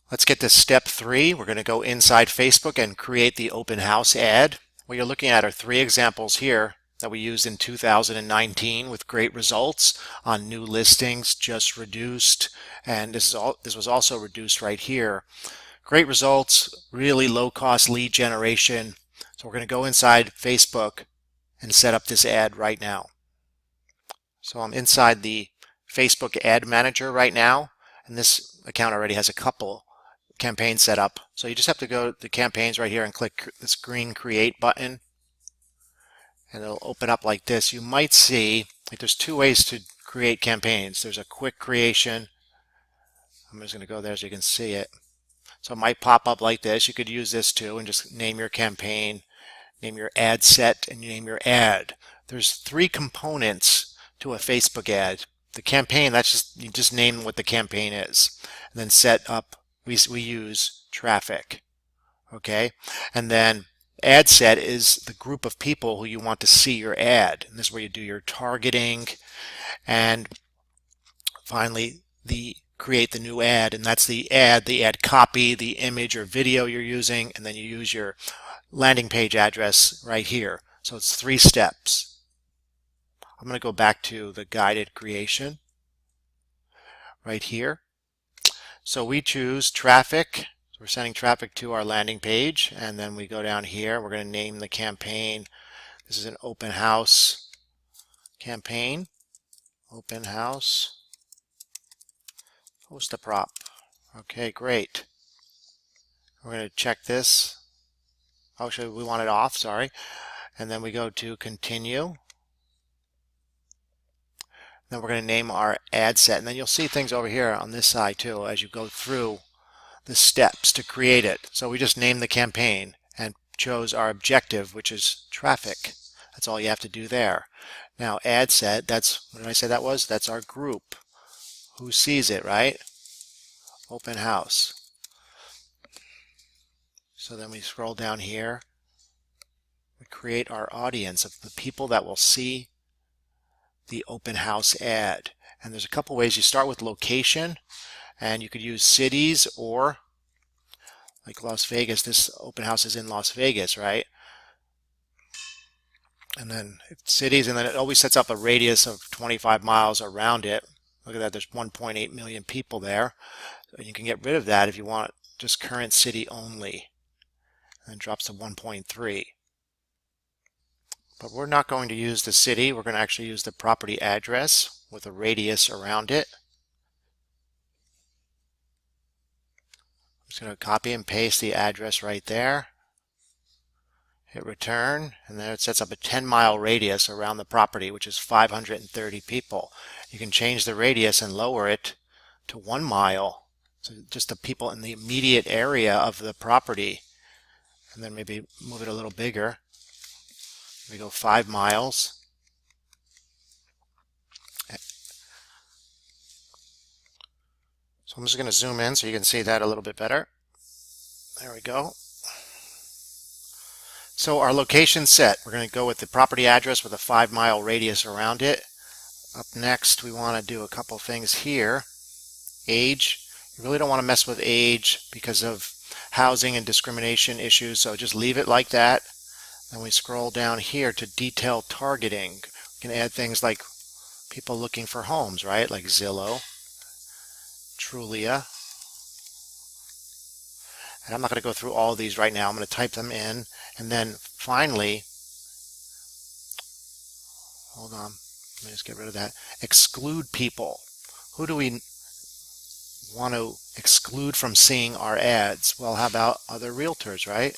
Let's get to step 3. We're going to go inside Facebook and create the open house ad. What you're looking at are 3 examples here that we used in 2019 with great results on new listings, just reduced, and this was also reduced right here. Great results, really low cost lead generation. So we're going to go inside Facebook and set up this ad right now. So I'm inside the Facebook ad manager right now, and this account already has a couple campaigns set up. So you just have to go to the campaigns right here and click this green create button, and it'll open up like this. You might see like there's 2 ways to create campaigns. There's a quick creation. I'm just going to go there so you can see it. So it might pop up like this. You could use this too and just name your campaign, name your ad set, and name your ad. There's 3 components to a Facebook ad. The campaign, that's just, you just name what the campaign is. And then set up, we use traffic. Okay? And then ad set is the group of people who you want to see your ad. And this is where you do your targeting. And finally, create the new ad, and that's the ad copy, the image or video you're using, and then you use your landing page address right here. So it's 3 steps. I'm going to go back to the guided creation right here. So we choose traffic. So we're sending traffic to our landing page, and then we go down here. We're going to name the campaign. This is an open house campaign. Open house. Post a prop. Okay, great. We're going to check this. Actually, we want it off, sorry. And then we go to continue. Then we're going to name our ad set. And then you'll see things over here on this side too as you go through the steps to create it. So we just named the campaign and chose our objective, which is traffic. That's all you have to do there. Now ad set, that's, what did I say that was? That's our group. Who sees it, right? Open house. So then we scroll down here. We create our audience of the people that will see the open house ad. And there's a couple ways. You start with location, and you could use cities, or like Las Vegas. This open house is in Las Vegas, right? And then cities, and then it always sets up a radius of 25 miles around it. Look at that, there's 1.8 million people there. So you can get rid of that if you want just current city only. And it drops to 1.3. But we're not going to use the city. We're going to actually use the property address with a radius around it. I'm just going to copy and paste the address right there. Hit return, and then it sets up a 10-mile radius around the property, which is 530 people. You can change the radius and lower it to 1 mile, so just the people in the immediate area of the property, and then maybe move it a little bigger. We go 5 miles. So I'm just going to zoom in so you can see that a little bit better. There we go. So our location set, we're going to go with the property address with a 5-mile radius around it. Up next, we want to do a couple things here. Age. You really don't want to mess with age because of housing and discrimination issues, so just leave it like that. Then we scroll down here to detail targeting. We can add things like people looking for homes, right? Like Zillow, Trulia. And I'm not going to go through all of these right now. I'm going to type them in. And then finally, hold on, let me just get rid of that. Exclude people. Who do we want to exclude from seeing our ads? Well, how about other realtors, right?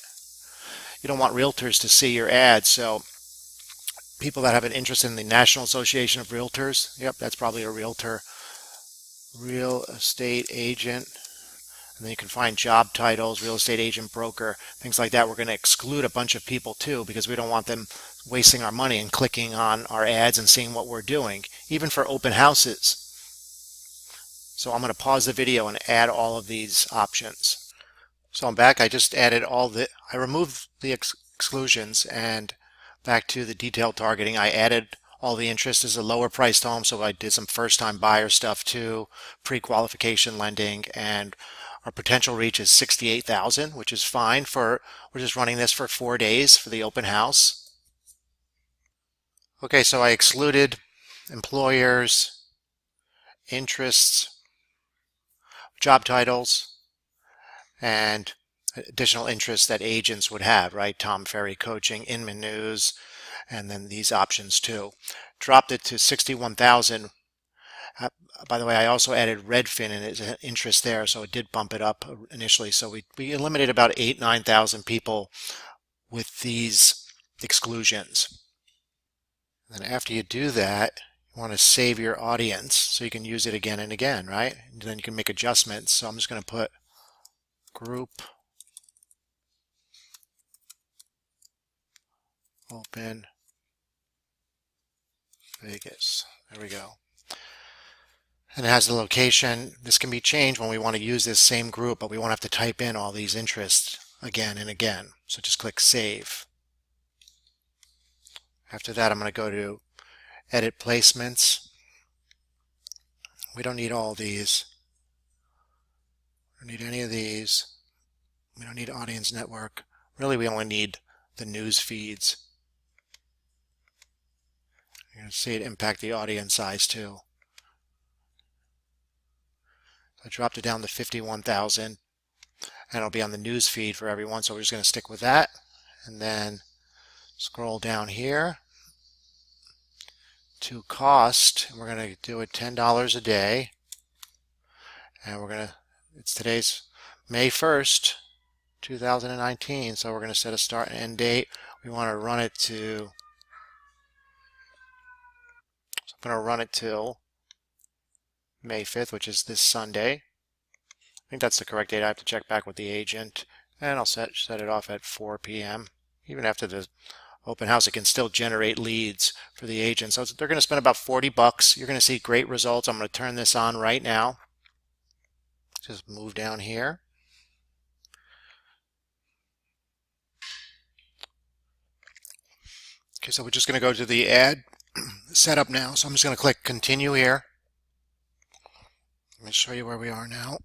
You don't want realtors to see your ads, so people that have an interest in the National Association of Realtors, yep, that's probably a realtor. Real estate agent. And then you can find job titles, real estate agent, broker, things like that. We're going to exclude a bunch of people too because we don't want them wasting our money and clicking on our ads and seeing what we're doing, even for open houses. So I'm going to pause the video and add all of these options. So I'm back. I just added I removed the exclusions, and back to the detailed targeting. I added all the interest is a lower priced home, so I did some first time buyer stuff too, pre-qualification lending, and Our potential reach is 68,000, which is fine for, we're just running this for 4 days for the open house. Okay, so I excluded employers, interests, job titles, and additional interests that agents would have, right? Tom Ferry Coaching, Inman News, and then these options too. Dropped it to 61,000. By the way, I also added Redfin and its interest there, so it did bump it up initially. So we eliminated about 9,000 people with these exclusions. And then after you do that, you want to save your audience so you can use it again and again, right? And then you can make adjustments. So I'm just going to put group open Vegas. There we go. And it has the location. This can be changed when we want to use this same group, but we won't have to type in all these interests again and again. So just click Save. After that, I'm going to go to Edit Placements. We don't need all these. We don't need any of these. We don't need Audience Network. Really, we only need the news feeds. You're going to see it impact the audience size too. I dropped it down to 51,000, and it'll be on the news feed for everyone, so we're just going to stick with that. And then scroll down here to cost. We're going to do it $10 a day, and we're going to, it's today's May 1st, 2019, so we're going to set a start and end date. We want to run it to, so I'm going to run it till May 5th, which is this Sunday. I think that's the correct date. I have to check back with the agent, and I'll set it off at 4 p.m. Even after the open house, it can still generate leads for the agent. So they're going to spend about 40 bucks. You're going to see great results. I'm going to turn this on right now. Just move down here. Okay, so we're just going to go to the ad setup now. So I'm just going to click Continue here. Let me show you where we are now.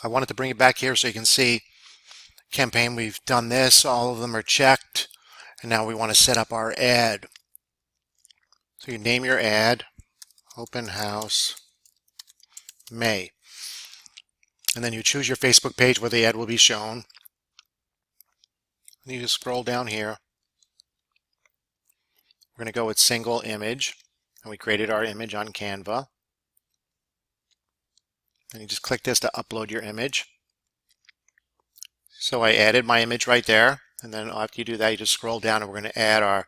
I wanted to bring it back here so you can see campaign. We've done this. All of them are checked. And now we want to set up our ad. So you name your ad, Open House May. And then you choose your Facebook page where the ad will be shown. And you just scroll down here. We're going to go with single image. And we created our image on Canva. And you just click this to upload your image. So I added my image right there. And then after you do that, you just scroll down and we're going to add our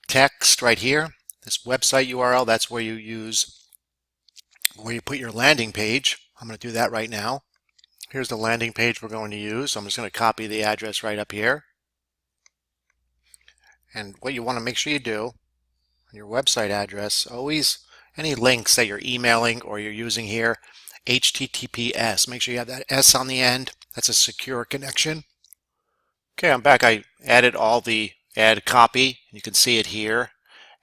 text right here. This website URL, that's where you put your landing page. I'm going to do that right now. Here's the landing page we're going to use. So I'm just going to copy the address right up here. And what you want to make sure you do, your website address, always any links that you're emailing or you're using here, HTTPS. Make sure you have that S on the end. That's a secure connection. Okay, I'm back. I added all the ad copy. You can see it here.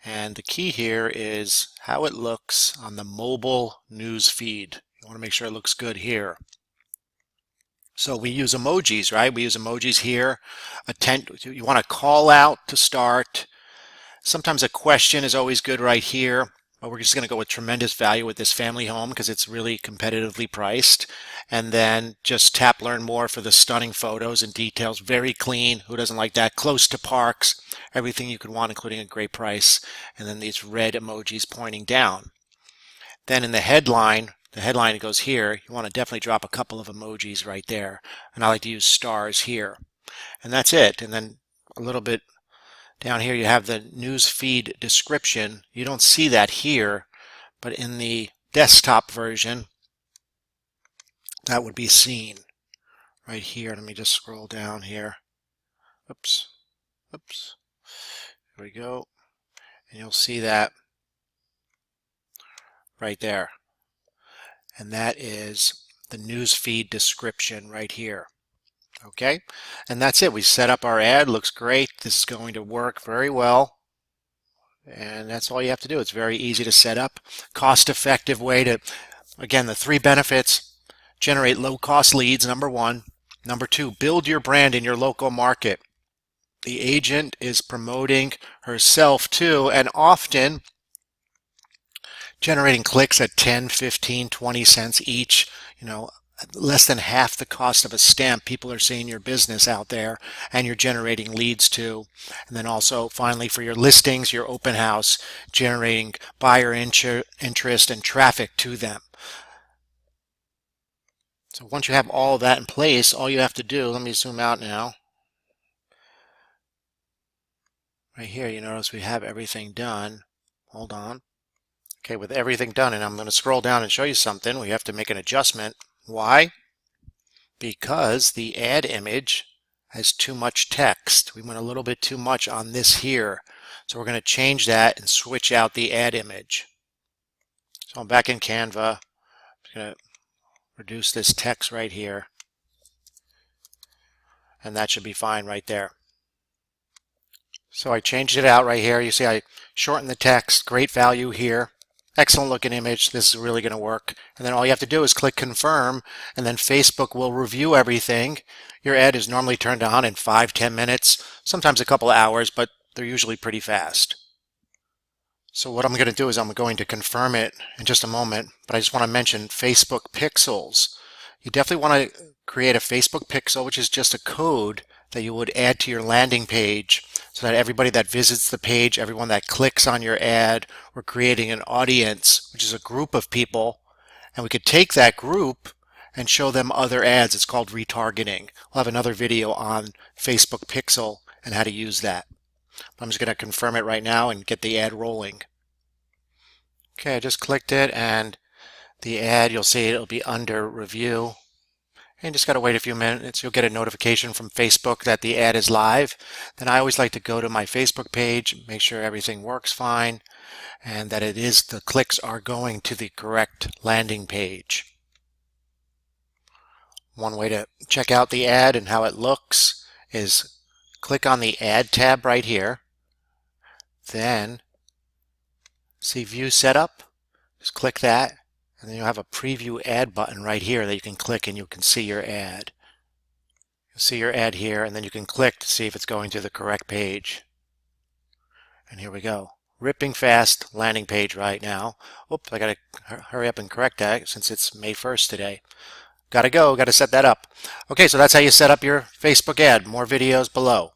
And the key here is how it looks on the mobile news feed. You want to make sure it looks good here. So we use emojis, right? We use emojis here. You want to call out to start. Sometimes a question is always good right here, but we're just going to go with tremendous value with this family home because it's really competitively priced. And then just tap Learn More for the stunning photos and details. Very clean. Who doesn't like that? Close to parks. Everything you could want, including a great price. And then these red emojis pointing down. Then in the headline goes here. You want to definitely drop a couple of emojis right there. And I like to use stars here. And that's it. And then a little bit down here you have the news feed description. You don't see that here, but in the desktop version, that would be seen right here. Let me just scroll down here. Oops. Here we go. And you'll see that right there. And that is the news feed description right here. Okay, and that's it. We set up our ad. Looks great. This is going to work very well. And that's all you have to do. It's very easy to set up. Cost-effective way to Again, the three benefits: generate low-cost leads, number one. Number two, build your brand in your local market. The agent is promoting herself too, and often generating clicks at 10, 15, 20 cents each, less than half the cost of a stamp. People are seeing your business out there, and you're generating leads too. And then also, finally, for your listings, your open house, generating buyer interest and traffic to them. So once you have all of that in place, all you have to do, let me zoom out now. Right here, you notice we have everything done. Hold on. Okay, with everything done, and I'm going to scroll down and show you something. We have to make an adjustment. Why? Because the ad image has too much text. We went a little bit too much on this here. So we're going to change that and switch out the ad image. So I'm back in Canva. I'm going to reduce this text right here. And that should be fine right there. So I changed it out right here. You see I shortened the text. Great value here. Excellent looking image. This is really going to work. And then all you have to do is click confirm, and then Facebook will review everything. Your ad is normally turned on in 5-10 minutes, sometimes a couple of hours, but they're usually pretty fast. So what I'm going to do is I'm going to confirm it in just a moment, but I just want to mention Facebook pixels. You definitely want to create a Facebook pixel, which is just a code that you would add to your landing page, so that everybody that visits the page, everyone that clicks on your ad, we're creating an audience, which is a group of people, and we could take that group and show them other ads. It's called retargeting. We'll have another video on Facebook Pixel and how to use that. I'm just going to confirm it right now and get the ad rolling. Okay, I just clicked it, and the ad, you'll see it'll be under review. And just got to wait a few minutes. You'll get a notification from Facebook that the ad is live. Then I always like to go to my Facebook page, make sure everything works fine, and that the clicks are going to the correct landing page. One way to check out the ad and how it looks is click on the Ad tab right here. Then see View Setup. Just click that. And then you'll have a preview ad button right here that you can click and you can see your ad. You'll see your ad here, and then you can click to see if it's going to the correct page. And here we go. Ripping fast landing page right now. Oops, I got to hurry up and correct that since it's May 1st today. Got to set that up. Okay, so that's how you set up your Facebook ad. More videos below.